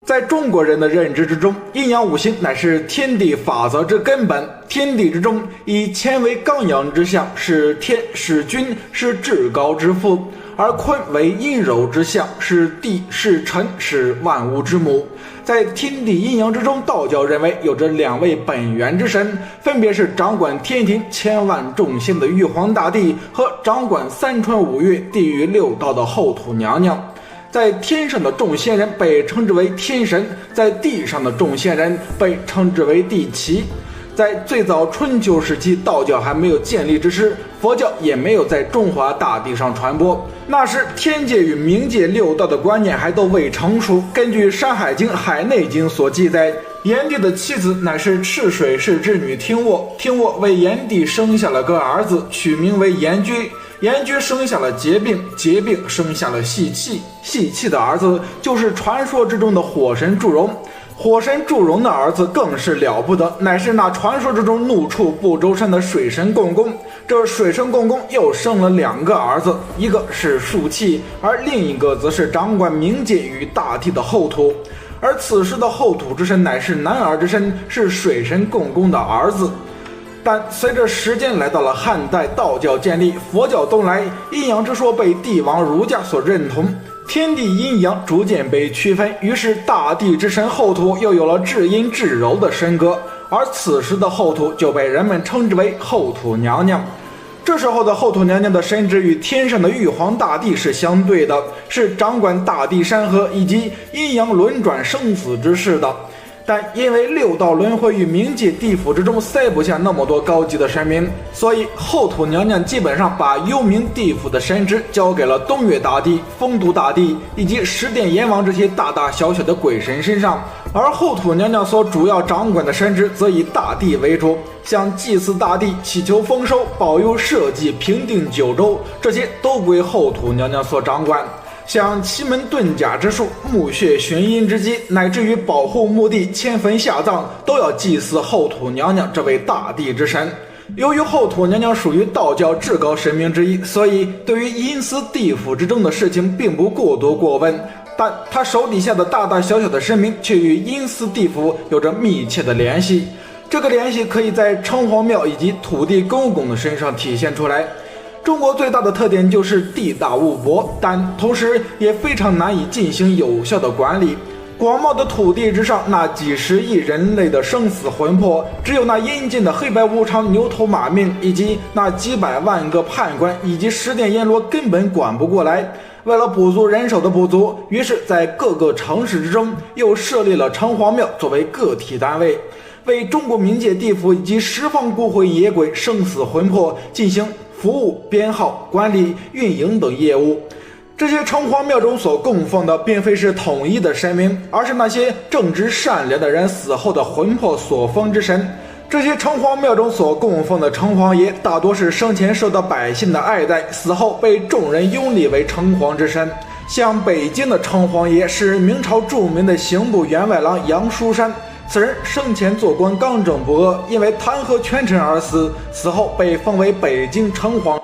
在中国人的认知之中，阴阳五行乃是天地法则之根本。天地之中，以乾为刚阳之象，是天，是君，是至高之父；而坤为阴柔之象，是地，是辰，是万物之母。在天地阴阳之中，道教认为有着两位本源之神，分别是掌管天庭千万众星的玉皇大帝和掌管三春五岳、地狱六道的后土娘娘。在天上的众仙人被称之为天神，在地上的众仙人被称之为地奇。在最早春秋时期，道教还没有建立之时，佛教也没有在中华大地上传播。那时天界与冥界六道的观念还都未成熟。根据《山海经·海内经》所记载，炎帝的妻子乃是赤水氏之女听沃，听沃为炎帝生下了个儿子，取名为炎居。炎居生下了桀病，桀病生下了细气，细气的儿子就是传说之中的火神祝融。火神祝融的儿子更是了不得，乃是那传说之中怒触不周山的水神共工。这水神共工又生了两个儿子，一个是树气，而另一个则是掌管冥界与大地的后土。而此时的后土之神乃是男儿之身，是水神共工的儿子。但随着时间来到了汉代，道教建立，佛教东来，阴阳之说被帝王儒家所认同，天地阴阳逐渐被区分，于是大地之神后土又有了至阴至柔的神格，而此时的后土就被人们称之为后土娘娘。这时候的后土娘娘的神职与天上的玉皇大帝是相对的，是掌管大地山河以及阴阳轮转生死之事的。但因为六道轮回与冥界地府之中塞不下那么多高级的神明，所以后土娘娘基本上把幽冥地府的神职交给了东岳大帝、丰都大帝以及十殿阎王这些大大小小的鬼神身上，而后土娘娘所主要掌管的神职则以大地为主，像祭祀大地、祈求丰收、保佑社稷、平定九州，这些都归后土娘娘所掌管。像奇门遁甲之术、墓穴寻阴之机，乃至于保护墓地、迁坟下葬，都要祭祀后土娘娘这位大地之神。由于后土娘娘属于道教至高神明之一，所以对于阴司地府之中的事情并不过多过问，但她手底下的大大小小的神明却与阴司地府有着密切的联系。这个联系可以在城隍庙以及土地公公的身上体现出来。中国最大的特点就是地大物博，但同时也非常难以进行有效的管理。广袤的土地之上，那几十亿人类的生死魂魄，只有那阴间的黑白无常、牛头马面，以及那几百万个判官以及十殿阎罗根本管不过来。为了补足人手的不足，于是在各个城市之中又设立了城隍庙作为个体单位，为中国冥界地府以及十方孤魂野鬼生死魂魄进行服务、编号、管理、运营等业务。这些城隍庙中所供奉的并非是统一的神明，而是那些正直善良的人死后的魂魄所封之神。这些城隍庙中所供奉的城隍爷大多是生前受到百姓的爱戴，死后被众人拥立为城隍之身。像北京的城隍爷是明朝著名的刑部员外郎杨书山，此人生前做官刚正不阿，因为弹劾权臣而死，死后被封为北京城隍。